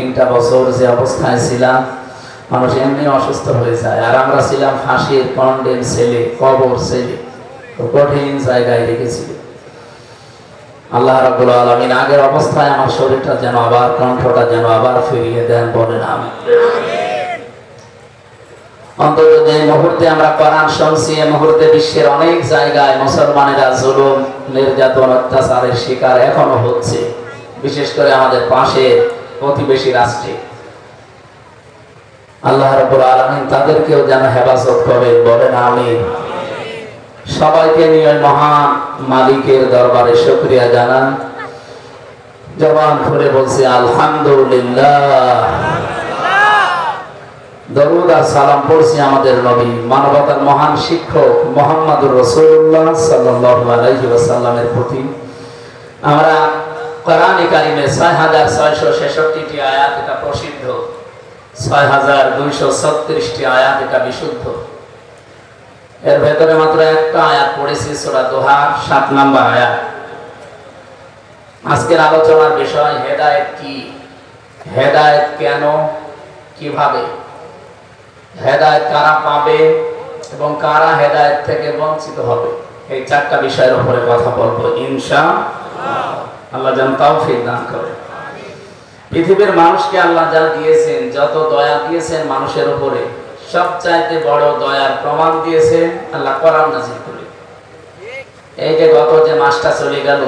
3টা বছর যে অবস্থায় ছিলাম, মানুষ এমনি অসুস্থ হয়ে যায়। আর আমরা ছিলাম ফাঁসির কন্ডেম সেলে, কবর সেলে, কঠিন জায়গায় রেখেছিল। আল্লাহ রাব্বুল আলামিন আগের অবস্থায় আমার শরীরটা যেন আবার, কণ্ঠটা যেন আবার ফিরিয়ে দেন, বলেন আমিন। অন্তত যে মুহূর্তে আমরা কোরআন শুনছি, এই মুহূর্তে বিশ্বের অনেক জায়গায় মুসলমানেরা জুলুম, নির্যাতন, অত্যাচারের শিকার এখনো হচ্ছে, বিশেষ করে আমাদের পাশের প্রতিবেশী রাষ্ট্রে। আল্লাহ রাব্বুল আলামিন তাদেরকেও যেন হেফাজত করেন, বলেন আমিন। সবাইকে নিয়ে মহান মালিকের দরবারে শুকরিয়া জানান, জবান খুলে বলছি আলহামদুলিল্লাহ। দরুদ আর সালাম পড়ছি আমাদের নবী, মানবতার মহান শিক্ষক মুহাম্মদুর রাসূলুল্লাহ সাল্লাল্লাহু আলাইহি ওয়াসাল্লামের প্রতি। আমরা কোরআনে কারিমে ৬৬৬৬টি আয়াত, এটা প্রসিদ্ধ, ৬২৩৬টি আয়াত, এটা বিশুদ্ধ। এর ভেতরে মাত্র একটা আয়াত পড়েছি, সূরা দোহার ৭ নম্বর আয়াত। আজকের আলোচনার বিষয় হেদায়েত কি, হেদায়েত কেন, কিভাবে হেদায়েত কারা পাবে এবং কারা হেদায়েত থেকে বঞ্চিত হবে, এই 4টা বিষয়ের উপরে কথা বলবো ইনশাআল্লাহ। আল্লাহ যেন তৌফিক দান করেন। পৃথিবীর মানুষকে আল্লাহ যা দিয়েছেন, যত দয়া দিয়েছেন মানুষের উপরে, সবচাইতে বড় দয়ার প্রমাণ দিয়েছেন আল্লাহ কোরআন নাযিল করে। এই যে গত যে মাসটা চলে গেল,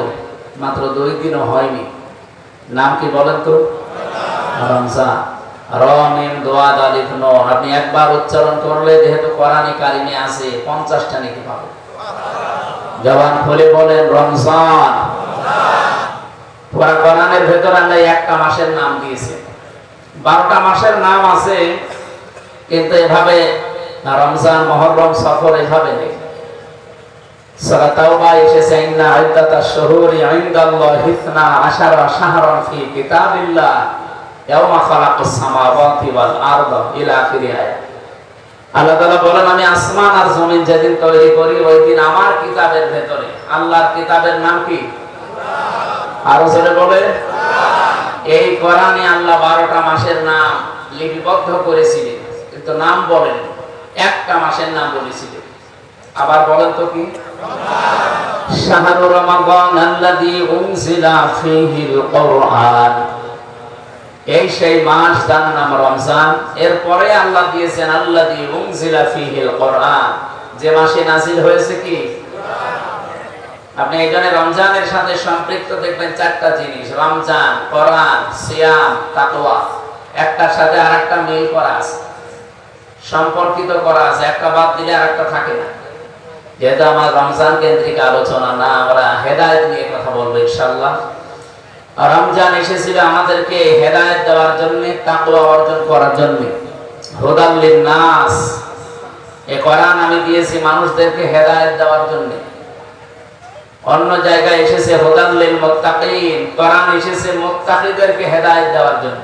মাত্র 2 দিনও হয়নি, নাম কি বলেন তো? রমজান। র মিম দোয়া আলিফ নুন, আপনি একবার উচ্চারণ করলে যেহেতু কোরআনে কারিমে আছে 50টা নেকি পাবেন। জবান খুলে বলেন রমজান। পুরা কোরআনের ভেতর আমরা একটা মাসের নাম দিয়েছি, 12টা মাসের নাম আছে, কিন্তু এভাবে রমজান, মুহররম, সফর এভাবে নেই। সূরা তাওবা এসেছে ইন্না ইদ্দাতাশ শুহুরি ইনদাল্লাহি 12 শাহরান ফি কিতাবিল্লাহ ইয়াওমা খালাকাস সামাওয়াতি ওয়াল আরদা ইলা আখির আয়াত। আল্লাহ তাআলা বলেন, আমি আসমান আর জমিন যেদিন তৈরি করি, ওই দিন আমার কিতাবের ভেতরে, আল্লাহর কিতাবের নাম কি? আরো জোরে বলে। এই কোরআনে আল্লাহ 12টা মাসের নাম লিপিবদ্ধ করেছিলেন, কিন্তু নাম বলেন, একটা মাসের নাম বলেছিলেন। আবার বলেন তো কি? শাহরু রমাদান আল্লাযী উনজিলা ফীহিল কুরআন। এই সেই মাস, যার নাম রমজান। এরপরে আল্লাহ দিয়েছেন আল্লাযী উনজিলা ফীহিল কুরআন, যে মাসে নাযিল হয়েছে কি? আপনি এখানে রমজানের সাথে সম্পৃক্ত দেখবেন 4টা জিনিস, রমজান, কোরআন, সিয়াম, তাকওয়া। একটার সাথে আরেকটা মিল করা আছে, সম্পর্কিত করা আছে, একটা বাদ দিলে আরেকটা থাকে না। যেহেতু আমার রমজান কেন্দ্রিক আলোচনা না, আমরা হেদায়েত নিয়ে কথা বলবো ইনশাআল্লাহ। রমজান এসেছিল আমাদেরকে হেদায়েত দেওয়ার জন্য, তাকওয়া অর্জন করার জন্য। হুদাল লিন-নাস, এই কোরআন আমি দিয়েছি মানুষদেরকে হেদায়েত দেওয়ার জন্য। অন্য জায়গায় এসেছে হুদাল লিল মুত্তাকিন, কোরআন এসেছে মুত্তাকিদেরকে হেদায়েত দেওয়ার জন্য।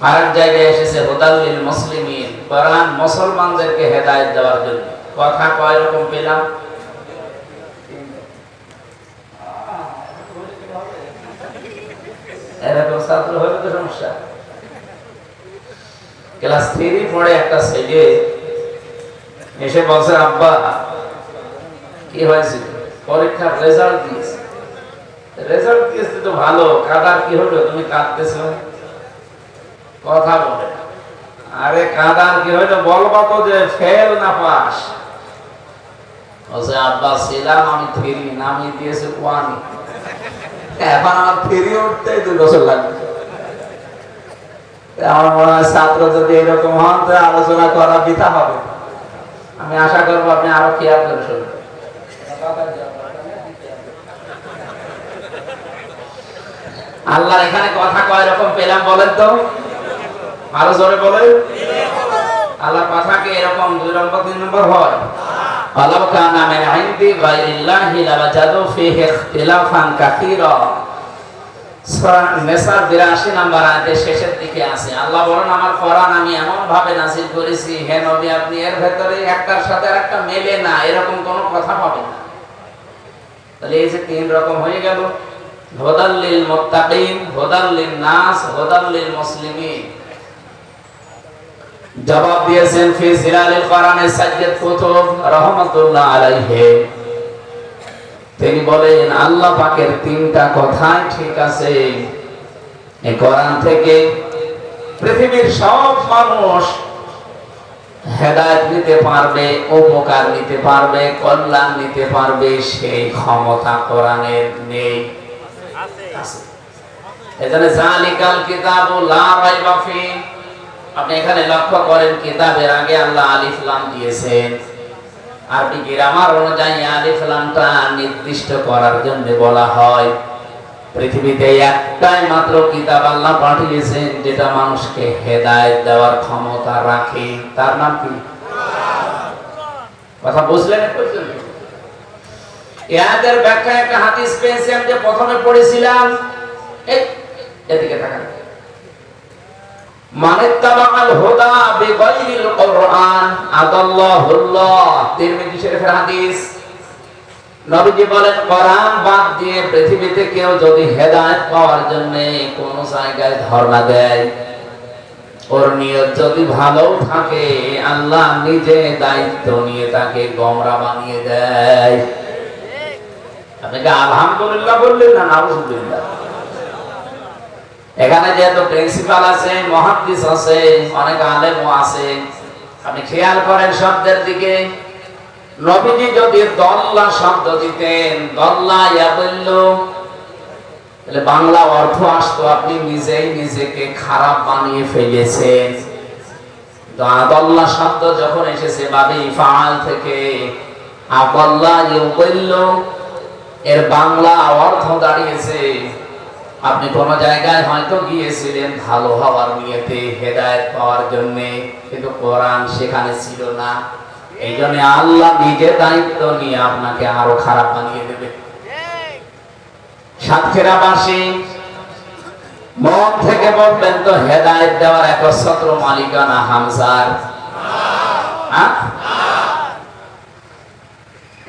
আরেক জায়গায় এসেছে হুদাল লিল মুসলিমিন, কোরআন মুসলমানদেরকে হেদায়েত দেওয়ার জন্য। কথা কয় রকম পেলাম? এরকম ছাত্র হলে তো সমস্যা। ক্লাস 3 পড়ে একটা ছেলে এসে বলছে, আব্বা কি হয়েছে? পরীক্ষার রেজাল্ট দিয়েছে। রেজাল্ট দিয়েছে তো ভালো, কাদার কি হলো? তুমি কাঁদতেছ, কথা বলে। আরে কাদার কি হলো বলবা তো, যে ফেল না পাস। বলছে, আব্বা ছিলাম আমি 3, নামি দিয়েছে 1, এখন আমার 3 উঠতেই 2 বছর লাগবে। আমার মনে হয় ছাত্র যদি এরকম হন, তো আলোচনা করা বৃথা হবে। আমি আশা করবো আপনি আরো খেয়াল করে শুনবেন। আল্লাহ এখানে কথা কয় রকম পেলাম বলেন তো? আরো জোরে বলেন। আল্লাহর কথা কি এরকম 2 নম্বর 3 নম্বর হয়? আল্লাহ কানা মিন ইনদি গায়রিল্লাহি লাওয়াজাদু ফীহি ইখতিলাফান কাসীরা। সূরা নিসা 82 নম্বর আয়াতের শেষের দিকে আছে। আল্লাহ বলেন, আমার কোরআন আমি এমন ভাবে নাযিল করেছি, হে নবী, আপনি এর ভেতরে একটার সাথে আরেকটা মেলে না, এরকম কোনো কথা পাবেন না। তাহলে এই যে 3 রকম হয়ে গেল, হুদাল লিল মুত্তাকিন, হুদাল লিন নাস, হুদাল লিল মুসলিমিন। জবাব দিয়েছেন ফি জিলালিল কোরআনে সাজ্জাদ কুতুব রাহমাতুল্লাহ আলাইহি। তিনি বলেন আল্লাহ পাকের তিনটা কথাই ঠিক আছে। এই কোরআন থেকে পৃথিবীর সব মানুষ হেদায়েত নিতে পারবে, উপকার নিতে পারবে, কল্যাণ নিতে পারবে, সেই ক্ষমতা কোরআনের নেই। এজন্য জালিকাল কিতাবু লা রাইবা ফি। আপনি এখানে লক্ষ্য করেন কিতাবের আগে আল্লাহ আলিফ লাম দিয়েছেন। আরবি গ্রামার অনুযায়ী আলিফ লামটা নির্দিষ্ট করার জন্য বলা হয়। পৃথিবীতে একটাই মাত্র কিতাব আল্লাহ পাঠিয়েছেন যেটা মানুষকে হেদায়েত দেওয়ার ক্ষমতা রাখে, তার নাম কি? কথা বুঝলেন? এর ব্যাখ্যা একটা হাদিস পেয়েছি আমি যে প্রথমে পড়েছিলাম, এদিকে তাকান। মানিত্তাবাল হুদা বিগাইরিল কোরআন আদাল্লাহুল্লাহ। তিরমিজি শরীফের হাদিস। নবীজি বলেন কোরআন বাদ দিয়ে পৃথিবীতে কেউ যদি হেদায়েত পাওয়ার জন্য কোন জায়গায় ধর্ণা দেয়, ওর নিয়ত যদি ভালো থাকে, আল্লাহ নিজে দায়িত্ব নিয়ে তাকে গোমরা বানিয়ে দেয়। আপনাকে আলহামদুলিল্লাহ বললেন না নাউজুবিল্লাহ? এখানে যেহেতু প্রিন্সিপাল আছে, মুহাদ্দিস আছে, অনেক আলেমও আছে, আপনি খেয়াল করেন শব্দের দিকে। নবীজি যদি দল্লা শব্দ দিতেন, দল্লা ইয়াদুল্লু, তাহলে বাংলা অর্থ আসতো আপনি নিজেই নিজেকে খারাপ বানিয়ে ফেলেছেন। দল্লা শব্দ যখন এসেছে বাবে ইফআল থেকে, আদাল্লা ইউদিল্লু, এর বাংলা অর্থ দাঁড়িয়েছে আপনি কোন জায়গায় হয়তো গিয়েছিলেন ভালো হওয়ার নিয়তে, হেদায়েত পাওয়ার জন্য, কিন্তু কোরআন সেখানে ছিল না। এই জন্য আল্লাহ নিজে দায়িত্ব নিয়ে আপনাকে আরো খারাপ বানিয়ে দেবে। সাতক্ষীরাবাসী মন থেকে বলবেন তো হেদায়েত দেওয়ার একচ্ছত্র মালিকানা হামজার?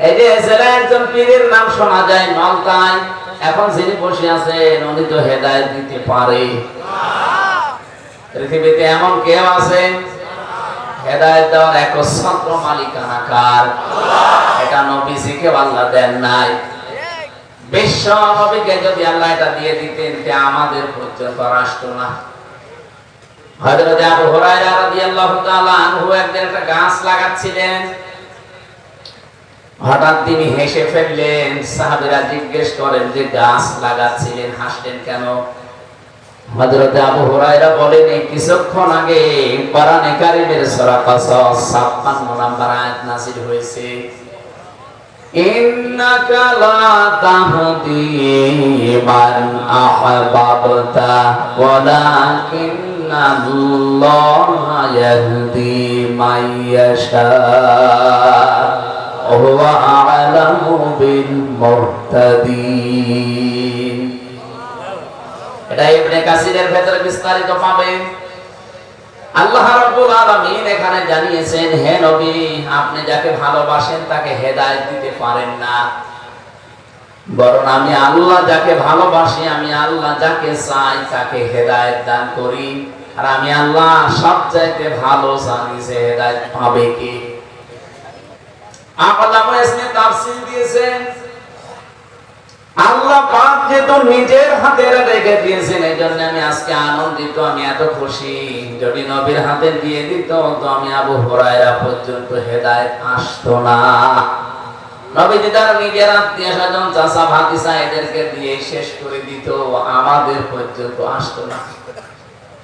এই যে জেলায় একজন পীরের নাম শোনা যায় নলতায়, এখন যিনি বসে আছেন উনি তো হেদায়েত দিতে পারে? পৃথিবীতে এমন কেউ আছে? হেদায়েত দেওয়ার একচ্ছত্র মালিকানা কার? এটা নবীজিকে আল্লাহ দেন নাই। বিশ্ব নবীকে যদি আল্লাহ এটা দিয়ে দিতেন, আমাদের পর্যন্ত আসতো না। হযরত আবু হুরায়রা রাদিয়াল্লাহু তাআলা আনহু একদিন একটা গাছ লাগাচ্ছিলেন, হঠাৎ তিনি হেসে ফেললেন। সাহাবীরা জিজ্ঞেস করেন যে গাছ লাগাচ্ছিলেন, হাসলেন কেন? হযরত আবু হুরায়রা বলেন এই কিছুক্ষণ আগে কোরআনে কারীমের সূরা কাসাস 56 নম্বর আয়াত নাযিল হয়েছে, ইন্নাকা লা তাহদি মান আহবাবতা ওয়ালাকিন্নাল্লাহা ইয়াহদি মান ইয়াশা ওয়া হুয়া আ'লামু বিল মুহতাদিন। এটা ইবনে কাসিরের ভেতরে বিস্তারিত পাবেন। আল্লাহ রাব্বুল আলামিন এখানে জানিয়েছেন, হে নবী, আপনি যাকে ভালোবাসেন তাকে হেদায়েত দিতে পারেন না, বরং আমি আল্লাহ যাকে ভালোবাসি, আমি আল্লাহ যাকে চাই তাকে হেদায়েত দান করি। আর আমি আল্লাহ সবচাইতে ভালো জানি যে হেদায়েত পাবে কে। আল্লামা ইসনে তাফসীর দিয়েছেন, আল্লাহ পাক যেহেতু নিজের হাতে রেখে দিয়েছেন, এই জন্য আমি আজকে আনন্দিত, আমি এত খুশি। যদি নবীর হাতে দিয়ে দিত তো আমি আবু হুরায়রা পর্যন্ত হেদায়েত আসতো না। নবীজি তার নিজের আত্মীয় স্বজন, চাচা ভাতিজা এদেরকে দিয়ে শেষ করে দিত, আমাদের পর্যন্ত আসতো না।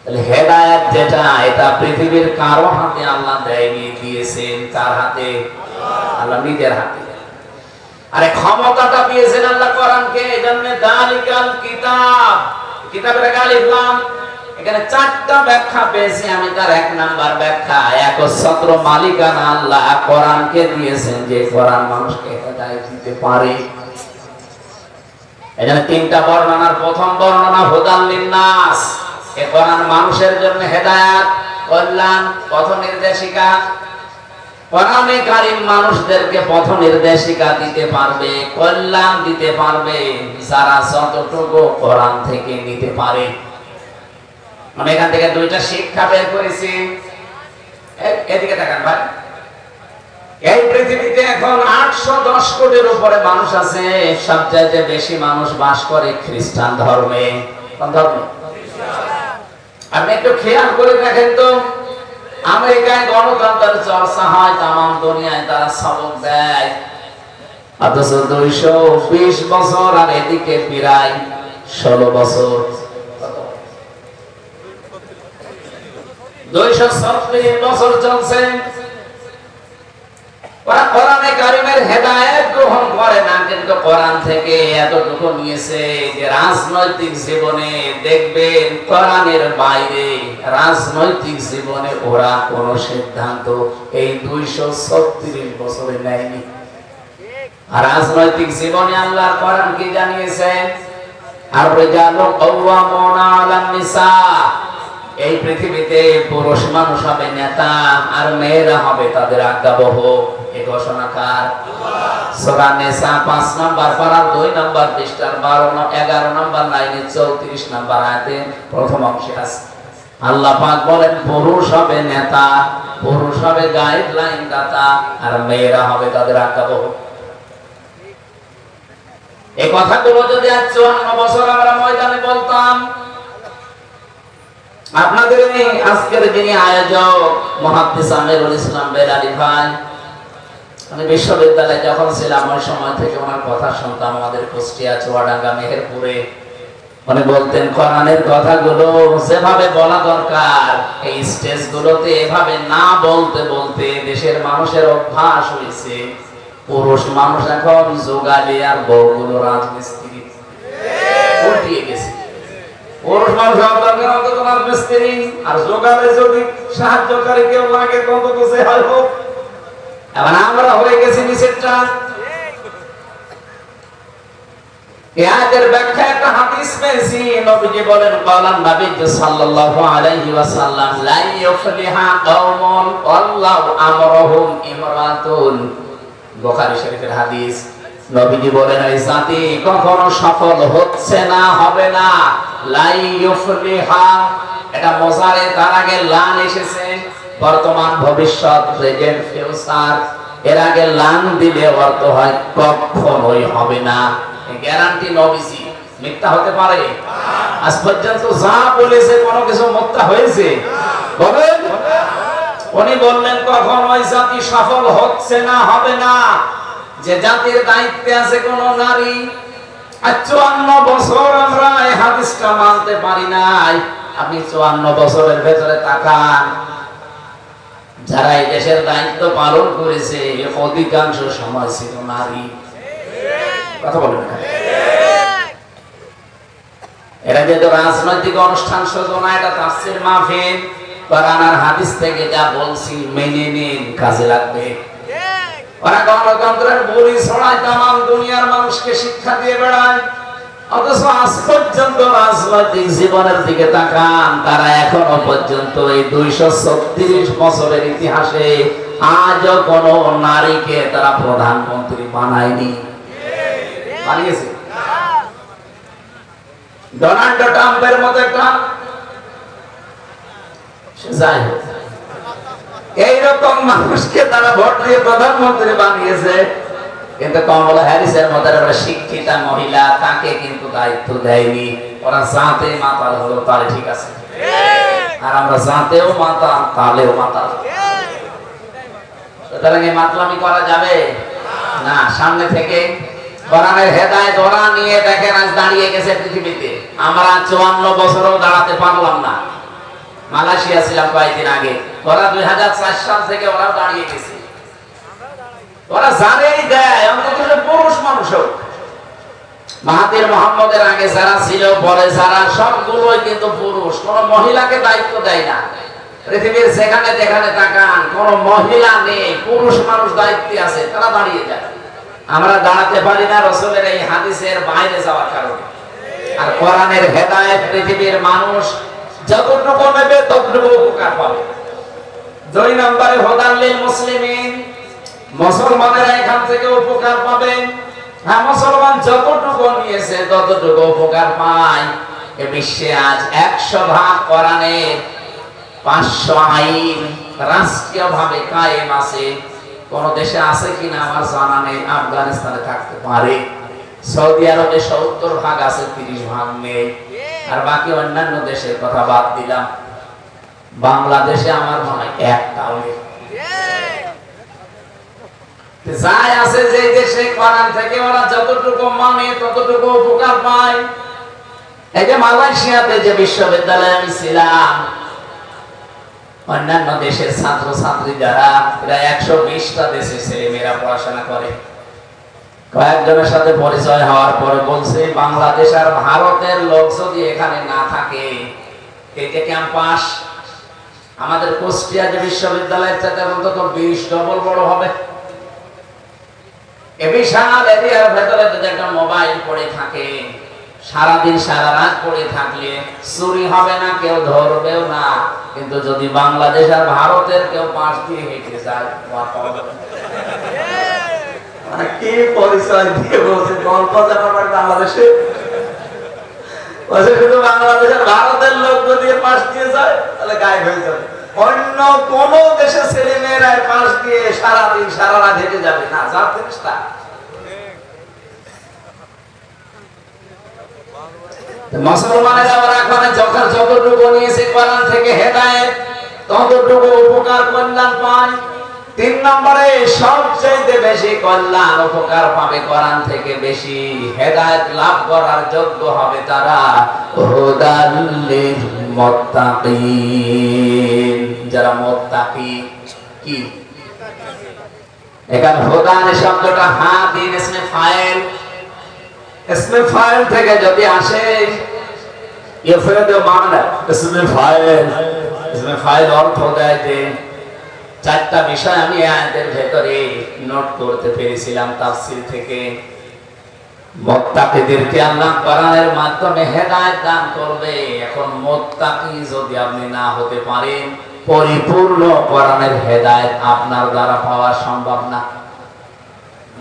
তাহলে হেদায়েত যেটা, এটা পৃথিবীর কারো হাতে আল্লাহ দেয়নি, দিয়েছেন কার হাতে? আল্লাহ নিজের হাতে। আরে ক্ষমতাটা দিয়েছেন আল্লাহ কোরআনকে। এজন্য দালিকাল কিতাব, কিতাবের আগে আলিফ লাম, এখানে চারটা ব্যাখ্যা পেয়েছি আমি। তার এক নাম্বার ব্যাখ্যা, একচ্ছত্র মালিকানা আল্লাহ কোরআনকে দিয়েছেন, যে কোরআন মানুষকে হেদায়েত দিতে পারে। এখানে তিনটা বর্ণনার প্রথম বর্ণনা হুদাল লিন-নাস, এই কোরআন মানুষের জন্য হেদায়েত, কল্যাণ, পথ নির্দেশিকা। কোরআনে কারীম মানুষদেরকে পথ নির্দেশিকা দিতে পারবে, কল্যাণ দিতে পারবে যারা যতটুকু কোরআন থেকে নিতে পারে। আমি এখান থেকে দুইটা শিক্ষা বের করেছি। এদিকে তাকান ভাই। এই পৃথিবীতে এখন 810 কোটির উপরে মানুষ আছে। সবচাইতে বেশি মানুষ বাস করে খ্রিস্টান ধর্মে। কোন ধর্মে? আপনি একটু খেয়াল করে দেখেন তো, আমেরিকায় গণতন্ত্রের চর্চা হয়, তামাম দুনিয়ায় তারা সবক দেয়, অথচ 220 বছর আর এদিকে প্রায় 16 বছর, 236 বছর চলছে। ওরা কোরআনে কারিমের হেদায়েত গ্রহণ করে না, কিন্তু কোরআন থেকে এতটুকু নিয়েছে যে রাজনৈতিক জীবনে দেখবেন কোরআনের বাইরে রাজনৈতিক জীবনে ওরা কোন সিদ্ধান্ত এই 236 বছরে নেয়নি। আর রাজনৈতিক জীবনে আল্লাহর কোরআন কি জানিয়েছেন? আর রিজালু কাওয়ামুনা আলান নিসা, এই পৃথিবীতে পুরুষ মানুষ হবে নেতা আর মেয়েরা হবে তাদের আজ্ঞাবহ। এই ঘোষণাকার সূরা নিসা 5 নম্বর পারার 2 নম্বর পৃষ্ঠার 11 নম্বর লাইনে 34 নম্বর আয়াতে প্রথম অংশে আছে। আল্লাহ পাক বলেন পুরুষ হবে নেতা, পুরুষ হবে গাইডলাইন দাতা, আর মেয়েরা হবে তাদের আজ্ঞাবহ। এই কথাগুলো যদি আজ 54 বছর আমরা ময়দানে বলতাম, আপনাদের এই আজকের যিনি আয়োজক মুহাদ্দিস আমিরুল ইসলাম বেলালী ভাই, আমি বিশ্ববিদ্যালয়ে যখন ছিলাম ওই সময় থেকে ওনার কথা শুনতাম। আমাদের কুষ্টিয়া, চুয়াডাঙ্গা, মেহেরপুরে উনি বলতেন কোরআনের কথাগুলো যেভাবে বলা দরকার এই স্টেজগুলোতে এভাবে না বলতে বলতে দেশের মানুষের অভ্যাস হয়েছে পুরুষ মানুষ এখন যোগালি আর বউগুলো রাজমিস্ত্রি উল্টিয়ে গেছে। পুরুষ মানুষ অন্তত রাজমিস্ত্রি আর যোগালে যদি সাহায্যকারী কেউ লাগে তত সে হয় হোক। এখন আমরা হয়ে গেছি নিষেধটা। এর ব্যাখ্যা একটা হাদিস পেয়েছি, নবীজি বলেন ক্বালান নবী সাল্লাল্লাহু আলাইহি ওয়াসাল্লাম লা ইউফলিহা কওমুন আল্লাহু আমরুহুম ইমরাতুন, বুখারী শরীফের হাদিস। নবীজি বলেন এই জাতি কখনো সফল হচ্ছে না, হবে না। লা ইউফলিহা, এটা মুজারে, তার আগে লান এসেছে, বর্তমান ভবিষ্যৎ প্রেজেন্ট ফিউচার। এর আগে লান দিলে অর্থ হয় কখনোই হবে না। গ্যারান্টি নবীজি মিথ্যা হতে পারে? আজ পর্যন্ত যা বলেছে কোনো কিছু মিথ্যা হয়েছে? বলেন। উনি বললেন কখনোই জাতি সফল হচ্ছে না, হবে না। যে জাতির দায়িত্বে আছে কোন নারী, আর 54 বছর আমরা এই হাদিসটা মানতে পারি নাই। আপনি 54 বছরের ভেতরে তাকান, যারা এই দেশের দায়িত্ব পালন করেছে অধিকাংশ সময় ছিল নারী। কথা বলেন না? এটা যেহেতু রাজনৈতিক অনুষ্ঠান শুধু না, এটা তাফসীর মাহফিল। কোরআন আর হাদিস থেকে যা বলছি মেনে নিন, কাজে লাগবে। ওরা গণতন্ত্রের বলি ছড়ায়, তামাম দুনিয়ার মানুষকে শিক্ষা দিয়ে বেড়ায়, অথচ আজ পর্যন্ত রাজনৈতিক জীবনের দিকে তাকান, তারা এখনো পর্যন্ত এই 236 বছরের ইতিহাসে আজও কোন নারীকে তারা প্রধানমন্ত্রী বানায়নি। বানিয়েছে ডোনাল্ড ট্রাম্পের মতো একটা, যাই হোক, এইরকম মানুষকে তারা ভোট দিয়ে প্রধানমন্ত্রী বানিয়েছে। কিন্তু কমলা হ্যারিসের মতো একটা শিক্ষিতা মহিলা, তাকে কিন্তু দায়িত্ব দেয়নি। ওরা জাতে মাতাল হলো, তাহলে ঠিক আছে, আর আমরা জাতেও মাতাল, তাহলেও মাতাল। সুতরাং এই মাতলামি করা যাবে না। সামনে থেকে কোরআনের হেদায়েত ওরা নিয়ে দেখেন আজ দাঁড়িয়ে গেছে পৃথিবীতে। আমরা 54 বছরও দাঁড়াতে পারলাম না। মালয়েশিয়া ছিলাম কয়েকদিন আগে, ওরা 2004 সাল থেকে ওরা দাঁড়িয়ে গেছে। ওরা জানেই দেয় অন্তত পুরুষ মানুষ হোক। মাহাতির মোহাম্মদের আগে যারা ছিল, পরে যারা, সবগুলোই কিন্তু পুরুষ, কোন মহিলাকে দায়িত্ব দেয় না। পৃথিবীর যেখানে যেখানে তাকান কোন মহিলা নেই, পুরুষ মানুষ দায়িত্বে আছে, তারা দাঁড়িয়ে যায়। আমরা দাঁড়াতে পারি না রাসূলের এই হাদিসের বাইরে যাওয়ার কারণে। আর কোরআনের হেদায়েত পৃথিবীর মানুষ যতটুকু নেবে ততটুকু উপকার পাবে। দুই নম্বরে হুদাল লিল মুসলিমিন, মুসলমানেরা এখান থেকে উপকার পাবে। হ্যাঁ, মুসলমান যতটুকু নিয়েছে ততটুকু উপকার পায়। এ বিশ্বে আজ 100 ভাগ কোরআনের 500 আইন রাষ্ট্রীয় ভাবে কায়েম আছে। কোন দেশে আছে কিনা আমার জানা নেই। আফগানিস্তানে থাকতে পারে, সৌদি আরবে 70 ভাগ আছে, 30 ভাগ নেই। আর বাকি অন্যান্য দেশের কথা বাদ দিলাম, বাংলাদেশে আমার মনে হয় একটাও নেই। যাই আছে যে দেশে কোরআন থেকে ওরা যতটুকু মানে ততটুকু উপকার পায়। এই যে মালয়েশিয়াতে যে বিশ্ববিদ্যালয়ে আমি ছিলাম, অন্যান্য দেশের ছাত্র ছাত্রী যারা, এরা 120টা দেশের ছেলেমেয়েরা পড়াশোনা করে। কয়েকজনের সাথে পরিচয় হওয়ার পরে বলছে, বাংলাদেশ আর ভারতের লোক যদি এখানে না থাকে, এই যে ক্যাম্পাস আমাদের কুষ্টিয়া যে বিশ্ববিদ্যালয়ের চাইতে অন্তত 20 ডবল বড় হবে। এ বিশাল এরিয়ার ভেতরে যদি একটা মোবাইল পড়ে থাকে, সারাদিন সারা রাত পড়ে থাকলে চুরি হবে না, কেউ ধরবেও না। কিন্তু যদি বাংলাদেশ আর ভারতের কেউ পাশ দিয়ে হেঁটে যায়, কি পরিচয় দিয়ে বলছে গল্প জানাবার বাংলাদেশে, শুধু বাংলাদেশ আর ভারতের লোক যদি পাশ দিয়ে যায় তাহলে গায়েব হয়ে যাবে। অন্য কোন দেশের ছেলে মেয়েরা পাশ দিয়ে সারাদিন সারা রাত হেঁটে যাবে না, যার জিনিসটা। মুসলমানেরা এখন যতটুকু নিয়েছে কোরআন থেকে হেদায়েত, ততটুকু উপকার কল্যাণ পায়। 3 নম্বরে সবচেয়ে বেশি কল্যাণ উপকার পাবে কোরআন থেকে, বেশি হেদায়েত লাভ করার যোগ্য হবে তারা হুদাল লিল মুত্তাকিন, যারা মুত্তাকি। কি এখানে হুদান শব্দটা হাদিন ইসমে ফাইল, ইসমে ফাইল থেকে যদি আসে ইফরাদ মানা ইসমে ফাইল, ইসমে ফাইল অর্থ দেয় যে 4টা বিষয় আমি আয়াতের ভেতরে নোট করতে পেরেছিলাম তাফসীর থেকে। মুত্তাকিদেরকে আল্লাহ কোরআনের মাধ্যমে হেদায়েত দান করবে। এখন মুত্তাকি যদি আপনি না হতে পারেন, পরিপূর্ণ কোরআনের হেদায়েত আপনার দ্বারা পাওয়া সম্ভব না।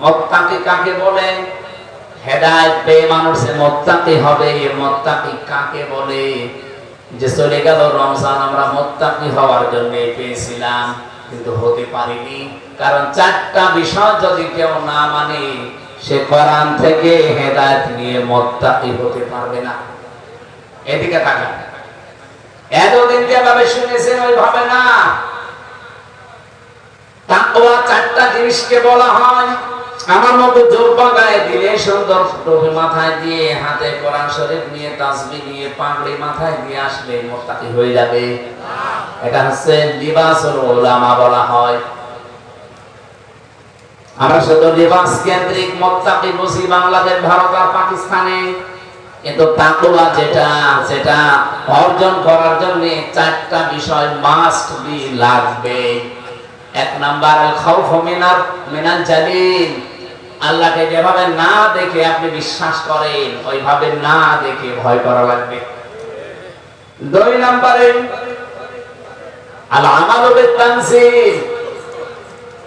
মুত্তাকি কাকে বলে? হেদায়েত পেয়ে মানুষে মুত্তাকি হবে। মুত্তাকি কাকে বলে? যে চলে গেল রমজান আমরা মুত্তাকি হওয়ার জন্য পেয়েছিলাম, কিন্তু হতে পারিনি। কারণ 4টা বিষয় যদি কেউ না মানে, সে কোরআন থেকে হেদায়েত নিয়ে মুত্তাকি হতে পারবে না। এদিকে তাকান, এতদিন যেভাবে শুনেছেন ওইভাবে না। তাকওয়া 4টা জিনিসকে বলা হয়। আমার মতো জুব্বা গায়ে দিলে, সুন্দর টুপি মাথায় দিয়ে, হাতে কোরআন শরীফ নিয়ে, তাসবিহ নিয়ে, পাগড়ি মাথায় দিয়ে আসলে মুত্তাকি হয়ে যাবে। এটা হচ্ছে লিবাসুল উলামা বলা হয়। আমরা শুধু লিবাস কেন্দ্রিক মুত্তাকি বুঝি বাংলাদেশ, ভারত আর পাকিস্তানে। কিন্তু তাকওয়া যেটা অর্জন করার জন্য 4টা বিষয় মাস্ট বি, লাগবে। 1 নাম্বার আল খাউফু মিনাল জালিল, আল্লাহকে যেভাবে না দেখে আপনি বিশ্বাস করেন, ওইভাবে না দেখে ভয় করা লাগবে। 2 নম্বরে আল আমালু বিত তানজিল,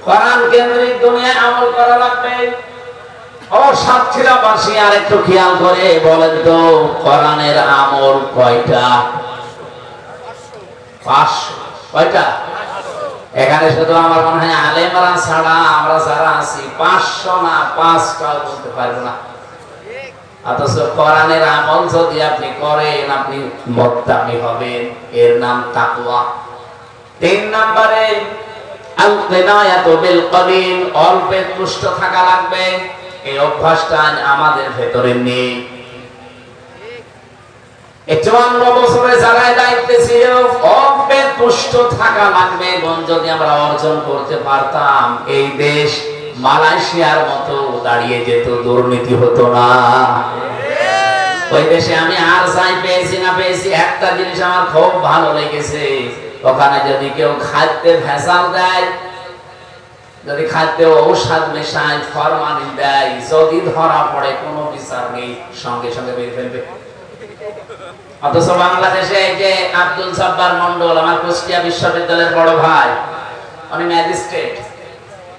কোরআন কেন্দ্রিক দুনিয়ায় আমল করা লাগবে। ও সাতক্ষীরাবাসী আর একটু খেয়াল করে বলেন তো, কোরআনের আমল কয়টা? 500। কয়টা? এখানে শুধু আমার মনে হয় আলেমরা ছাড়া আমরা যারা আছি 500 না 5টাও বলতে পারবো না। অথচ কোরআনের আমল যদি আপনি করেন, আপনি মুত্তাকি হবেন। এর নাম তাকওয়া। 3 নম্বরে আল কিনায়াতু বিল কলিল, অল্পে তুষ্ট থাকা লাগবে। এই অভ্যাসটা আমাদের ভেতরে নেই। 54 বছরে যারা দায়িত্বে ছিল, অল্পে তুষ্ট থাকা লাগবে। যদি আমরা অর্জন করতে পারতাম, এই দেশ মালয়েশিয়ার মতো দাঁড়িয়ে যেত, দুর্নীতি হতো না। ওই দেশে আমি আর যাই পেয়েছি না পেয়েছি, একটা জিনিস আমার খুব ভালো লেগেছে। ওখানে যদি কেউ খাদ্যে ভেজাল দেয়, যদি খাদ্যে ঔষধ মেশায়, ফরমালিন দেয়, যদি ধরা পড়ে কোনো বিচার নেই, সঙ্গে সঙ্গে বের ফেলবে। অথচ বাংলাদেশে এই যে আব্দুল সাব্বার মন্ডল, আমার কুষ্টিয়া বিশ্ববিদ্যালয়ের বড় ভাই, উনি ম্যাজিস্ট্রেট।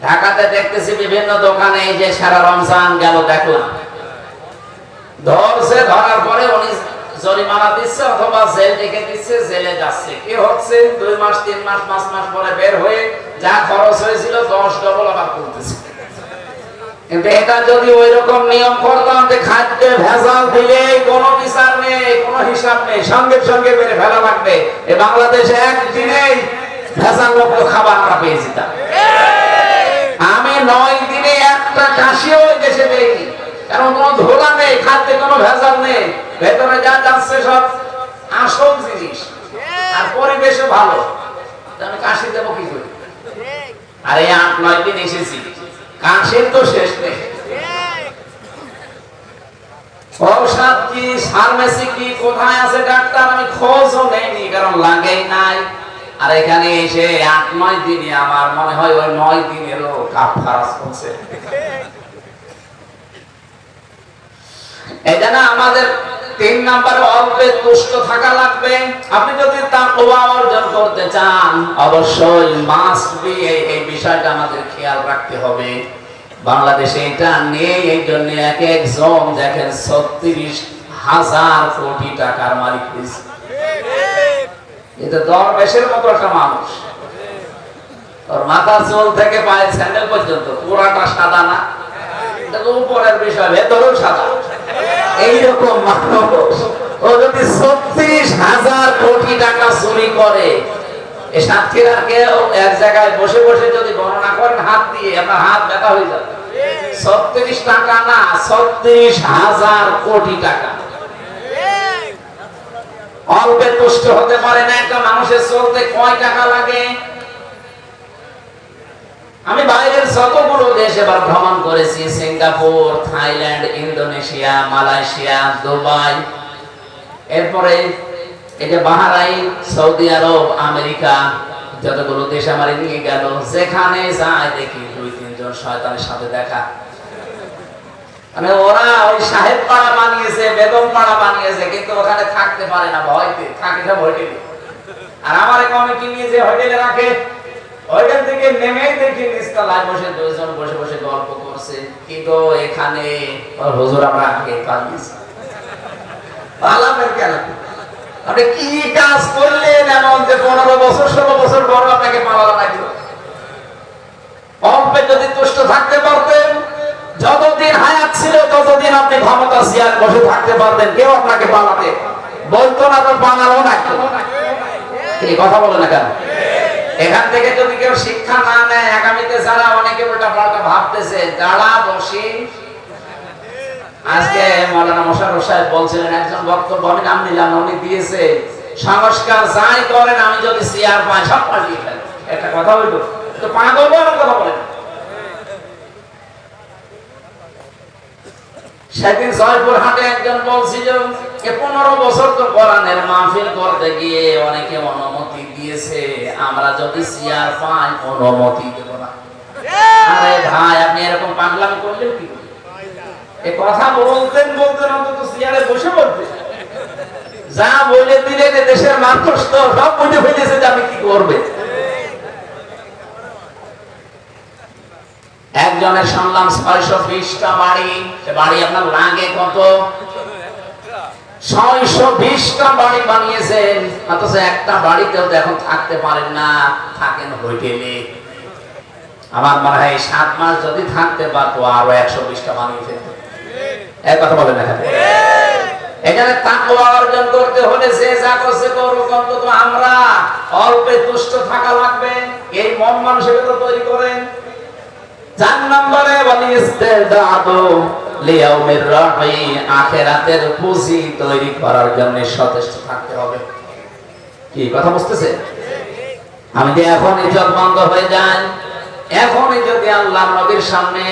ঢাকাতে দেখতেছি বিভিন্ন দোকানে এই যে সারা রমজান গেল দেখলাম, ধরছে, ধরার পরে উনি জরিমানা দিচ্ছে অথবা জেল ডেকে দিচ্ছে, জেলে যাচ্ছে। কি হচ্ছে, 2 মাস 3 মাস 5 মাস পরে বের হয়ে যা খরচ হয়েছিল 10 ডবল আবার করতেছে। কিন্তু এটা যদি ওই রকম নিয়ম করতাম যে খাদ্যে ভেজাল দিলে কোনো বিচার নেই, কোনো হিসাব নেই, সঙ্গে সঙ্গে মেরে ফেলা লাগবে, এই বাংলাদেশে একদিনেই ভেজাল মুক্ত খাবার আমরা পেয়ে যেতাম। আমি 9 দিনে একটা কাশিও ওই দেশে দেইনি, কারণ কোনো ধোলা নেই, খাদ্যে কোনো ভেজাল নেই, ভেতরে যা যাচ্ছে সব আসল জিনিস, আর পরিবেশও ভালো। আমি কাশি দেবো কি করে? আর এই 8-9 দিন এসেছি, কাশির তো শেষ নেই। ঔষধ কি, ফার্মেসি কি, কোথায় আছে ডাক্তার, আমি খোঁজও নেইনি, কারণ লাগেই নাই। আর এখানে এসে 8-9 দিনে আমার মনে হয় ওই 9 দিনেরও কাফারা করছে। এই জন্য আমাদের 3 নম্বরে অল্পে তুষ্ট থাকা লাগবে। আপনি যদি তাকওয়া অর্জন করতে চান, অবশ্যই মাস্ট বি এই বিষয়টা আমাদের খেয়াল রাখতে হবে। বাংলাদেশে এটা নেই, এই জন্য এক একজন দেখেন 36,000 কোটি টাকার মালিক হয়েছে। এটা দরবেশের মতো একটা মানুষ, ওর মাথা চুল থেকে পায়ের স্যান্ডেল পর্যন্ত পুরাটা সাদা না, উপরের বিষয় ভেতরেও সাদা। এইরকম মানুষ ও যদি 36,000 কোটি টাকা চুরি করে, এই সাতক্ষীরার কেউ এক জায়গায় বসে বসে যদি গণনা করেন হাত দিয়ে, আপনার হাত ব্যথা হয়ে যাবে। 36 টাকা না, 36,000 কোটি টাকা। অল্পে তুষ্ট হতে পারে না একটা মানুষের চলতে কয় টাকা লাগে? আমি বাইরের যতগুলো দেশ এবার ভ্রমণ করেছি, Singapore, Thailand, Indonesia, Malaysia, Dubai, এরপরে এই যে বাহরাইন, সৌদি আরব, আমেরিকা, যতগুলো দেশ আমার নিয়ে গেল, যেখানে যায় দেখি 2-3 জন শয়তানের সাথে দেখা। মানে ওরা ওই সাহেব পাড়া বানিয়েছে, বেগম পাড়া বানিয়েছে, কিন্তু ওখানে থাকতে পারে না, ভয়তে থাকে সব হোটেলে। আর আমার কমিটি নিয়ে যে হোটেলে রাখে, হোটেল থেকে নেমে দেখি নিচতলায় বসে 2 জন বসে বসে গল্প করছে। কিন্তু এখানে হুজুর আমরা আগে পালিয়েছি। পালাবেন কেন? আপনি কি কাজ করলেন এমন যে 15 বছর 16 বছর পর আপনাকে পালানো লাগলো? অল্পে যদি তুষ্ট থাকতে পারতেন, যতদিন হায়াত ছিল ততদিন আপনি ক্ষমতা চেয়ার বসে থাকতে পারতেন, কেউ আপনাকে পালাতে বলতো না, তো পালানো না। এই কথা বলে না কেন? এখান থেকে যদি কেউ শিক্ষা না নেয়, আগামীতে যারা অনেকে উল্টা পাল্টা ভাবতেছে, যারা বসে আজকে মৌলানা মোশাররফ সাহেব বলছিলেন, একজন বক্তব্য আমি নাম নিলাম, উনি দিয়েছে, সংস্কার যাই করেন আমি যদি চেয়ার পাই সব পাল্টিয়ে ফেলি। একটা কথা বলবো তো পাগল বলার কথা বলেন। সেদিন জয়পুরহাটে একজন বলছিল 15 বছর তো কোরআনের মাহফিল করতে গিয়ে অনেকে অনুমতি দিয়েছে, আমরা যদি চেয়ার পাই অনুমতি দেব না। আরে ভাই, আপনি এরকম পাগলামি করলেন কি? এই কথা বলতেন বলতেন অন্তত চেয়ারে বসে বলতেন। যা বলে দিলেন দেশের মানুষ তো সব বুঝে ফেলেছে যে আপনি কি করবে। একজনের শুনলাম 620টা বাড়ি, সে বাড়ি আপনার লাগে কত? 620টা বাড়ি বানিয়েছেন, অথচ একটা বাড়িতেও তো এখন থাকতে পারেন না, থাকেন হোটেলে। আমার মনে হয় 7 মাস যদি থাকতে পারতো আরো 120টা বানিয়ে ফেলতো। এক কথা বলেন না? এখানে তাকওয়া অর্জন করতে হলে যে যা করছে করুক, অন্তত আমরা অল্পে তুষ্ট থাকা লাগবে, এই মন মানসিকতা তৈরি করেন। 4 নম্বরে আখিরাতের পুঁজি তৈরি করার জন্য সচেষ্ট থাকতে হবে। কি কথা বুঝতেছে? আমি যে এখন ইজ্জত বন্ধ হয়ে যায়, এখনই যদি আল্লাহর নবীর সামনে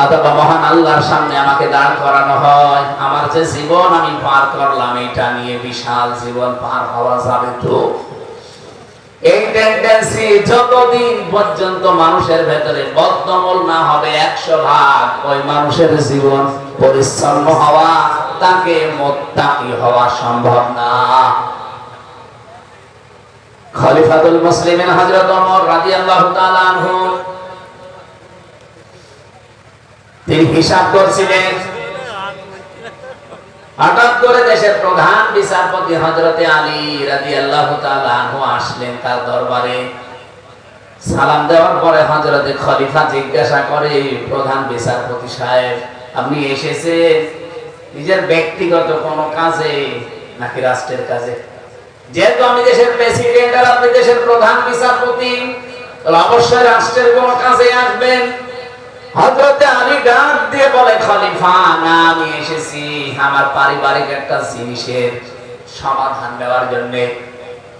অথবা মহান আল্লাহর সামনে আমাকে দাঁড় করানো হয়, আমার যে জীবন আমি পার করলাম এটা নিয়ে বিশাল জীবন পার হওয়া যাবে তো? এই টেন্ডেন্সি যতদিন পর্যন্ত মানুষের ভেতরে বদ্ধমূল না হবে 100 ভাগ, ওই মানুষের জীবন পরিচ্ছন্ন হওয়া আত্মাকে মুত্তাকি হওয়া সম্ভব না। খলিফাতুল মুসলিমিন হযরত ওমর রাদিয়াল্লাহু তাআলা আনহু তিনি হিসাব করছিলেন। হঠাৎ করে দেশের প্রধান বিচারপতি হযরতে আলী রাদিয়াল্লাহু তাআলা আনহু আসলেন তার দরবারে। সালাম দেওয়ার পরে হযরতে খলিফা জিজ্ঞাসা করে, প্রধান বিচারপতি সাহেব, আপনি এসেছেন নিজের ব্যক্তিগত কোনো কাজে নাকি রাষ্ট্রের কাজে? যেহেতু আমি দেশের প্রেসিডেন্ট আর আপনি দেশের প্রধান বিচারপতি, তাহলে অবশ্যই রাষ্ট্রের কোনো কাজে আসবেন। হযরতে আলী ডাক দিয়ে বলে, খলিফা না, আমি এসেছি আমার পারিবারিক একটা জিনিসের সমাধান দেওয়ার জন্য।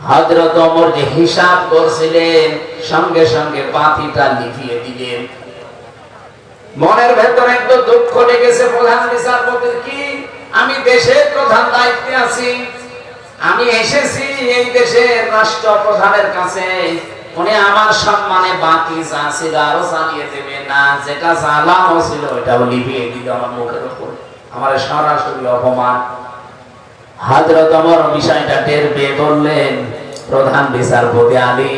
হযরত ওমর যে হিসাব করছিলেন সঙ্গে সঙ্গে বাতিটা লিভিয়ে দিলেন। মনের ভেতরে একটু দুঃখ লেগেছে প্রধান বিচারপতির, কি আমি দেশের প্রধান দায়িত্বে আছি, আমি এসেছি এই দেশের রাষ্ট্রপ্রধানের কাছে, উনি আমার সম্মানে বাকি যা ছিল আরো চালিয়ে দেবে না, যেটা জ্বালানো ছিল ওটাও লিভিয়ে দিল আমার মুখের উপর, আমার সরাসরি অপমান। হযরত ওমর বিষয়টা টের পেয়ে বললেন, প্রধান বিচারপতি আলী,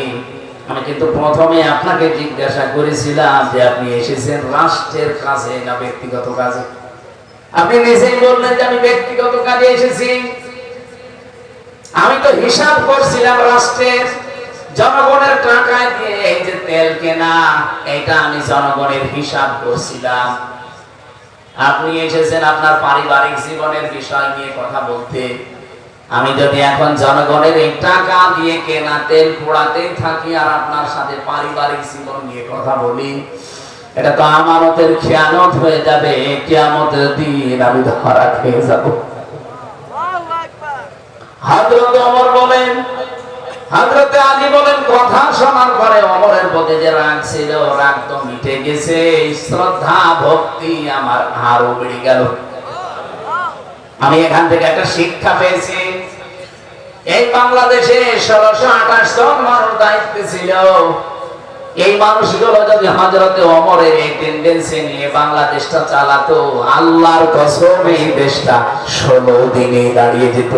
আমি কিন্তু প্রথমে আপনাকে জিজ্ঞাসা করেছিলাম যে আপনি এসেছেন রাষ্ট্রের কাজে না ব্যক্তিগত কাজে? আপনি নিজেই বললেন যে আমি ব্যক্তিগত কাজে এসেছি। আমি তো হিসাব করছিলাম রাষ্ট্রের, জনগণের টাকায় দিয়ে এই যে তেল কেনা, এটা আমি জনগণের হিসাব করছিলাম। আপনি এসেছেন আপনার পারিবারিক জীবনের বিষয় নিয়ে কথা বলতে। আমি যদি এখন জনগণের এই টাকা দিয়ে কেনা তেল পোড়াতেই থাকি আর আপনার সাথে পারিবারিক জীবন নিয়ে কথা বলি, এটা তো আমানতের খেয়ানত হয়ে যাবে। কিয়ামতের দিন আমি ধরা খেয়ে যাব। হযরত ওমর বলেন, হযরতে আলী বলেন, কথা শোনার পরে ওমরের প্রতি যে রাগ ছিল, রাগ তো মিটে গেছে, শ্রদ্ধা ভক্তি আমার আরো বেড়ে গেল। আমি এখান থেকে একটা শিক্ষা পেয়েছি। এই বাংলাদেশে 1628 জন মানুষ দায়িত্বে ছিল। এই মানুষগুলো যদি হযরতে ওমরের এই টেন্ডেন্সি নিয়ে বাংলাদেশটা চালাতো, আল্লাহর কসম এই দেশটা 16 দিনে দাঁড়িয়ে যেত।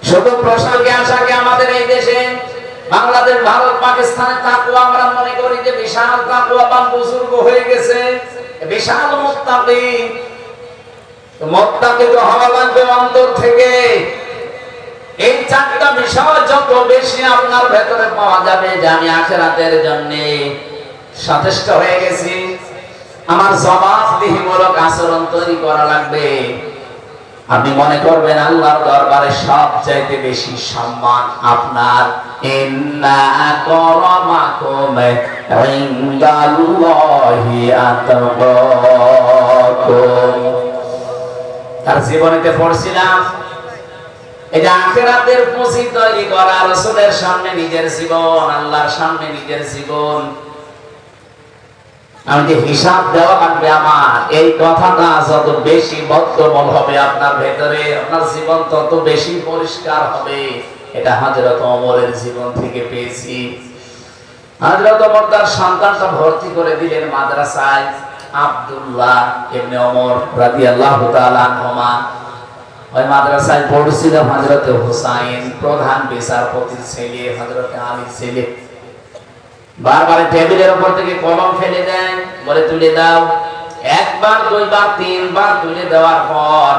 শুধু প্রসঙ্গে আসাকে আমাদের এই দেশে বাংলাদেশ, ভারত, পাকিস্তানের তাকওয়া আমরা মনে করি যে বিশাল তাকওয়াবান বুজুর্গ হয়ে গেছে, বিশাল মুত্তাকি। মুত্তাকি তো হওয়া লাগবে অন্তর থেকে। এই চারটা বিষয় যত বেশি আপনার ভেতরে পাওয়া যাবে যে আমি আখিরাতের জন্য সচেষ্ট হয়ে গেছি, আমার জবাবদিহিমূলক আচরণ তৈরি করা লাগবে, আপনি মনে করবেন আল্লাহর দরবারে সবচাইতে বেশি সম্মান আপনার। ইন্না আকরামাকুম ইনদাল্লাহি আতকাকুম। তার জীবনীতে পড়ছিলাম, এই যে আখিরাতের পুঁজি তৈরি করা, রাসূলের সামনে নিজের জীবন, আল্লাহর সামনে নিজের জীবন, আমি যে হিসাব দেওয়া লাগবে আমার, এই কথাটা যত বেশি বদ্ধমূল হবে আপনার ভেতরে, আপনার জীবন তত বেশি পরিষ্কার হবে। এটা হযরত ওমরের জীবন থেকে পেয়েছি। হযরত ওমর তার সন্তানটা ভর্তি করে দিলেন মাদ্রাসায়, আব্দুল্লাহ ইবনে ওমর রাদিয়াল্লাহু তাআলা আনহুমা। ওই মাদ্রাসায় পড়ছিল হযরত হুসাইন, প্রধান বিচারপতির ছেলে, হযরত আলীর ছেলে। বারবার টেবিলের উপর থেকে কলম ফেলে দেন, বলে তুলে দাও। একবার, দুইবার, তিনবার তুলে দেওয়ার পর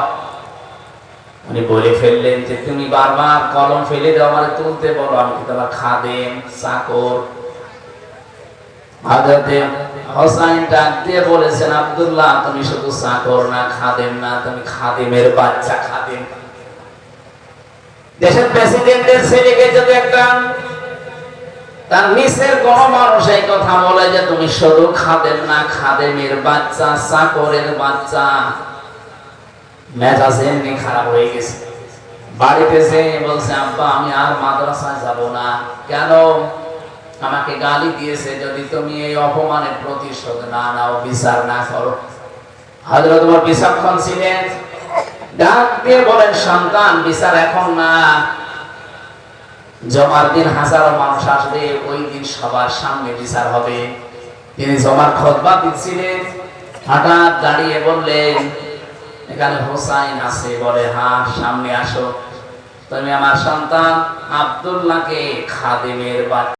উনি বলে ফেললেন যে তুমি বারবার কলম ফেলে দাও, মানে তুলতে বলো, আমি কি তোমার খাদেম, চাকর? হযরত হুসাইন ডাক দিয়ে বলেছেন, আব্দুল্লাহ, তুমি শুধু চাকর না, খাদেম না, তুমি খাদেমের বাচ্চা, খাদেম। দেশের প্রেসিডেন্টের ছেলেকে যদি একটা তার নিচের কোন মানুষ এই কথা বলে যে তুমি শুধু খাদেম না, খাদেমের বাচ্চা, চাকরের বাচ্চা, মেজাজ এমনি খারাপ হয়ে গেছে। বাড়িতে যে বলছে, আব্বা আমি আর মাদ্রাসায় যাব না। কেন? আমাকে গালি দিয়েছে, যদি তুমি এই অপমানের প্রতিশোধ না নাও, বিচার না করো। হযরত ওমর বিচক্ষণ ছিলেন, ডাক দিয়ে বলেন, সন্তান, বিচার এখন না, জমার দিন হাজারো মানুষ আসবে, ওই দিন সবার সামনে বিচার হবে। তিনি জমার খুতবা দিচ্ছিলেন, হঠাৎ দাঁড়িয়ে বললেন, এখানে হোসাইন আছে? বলে হ্যাঁ, সামনে আসো। তুমি আমার সন্তান আব্দুল্লাহকে খাদেমের বাড়ি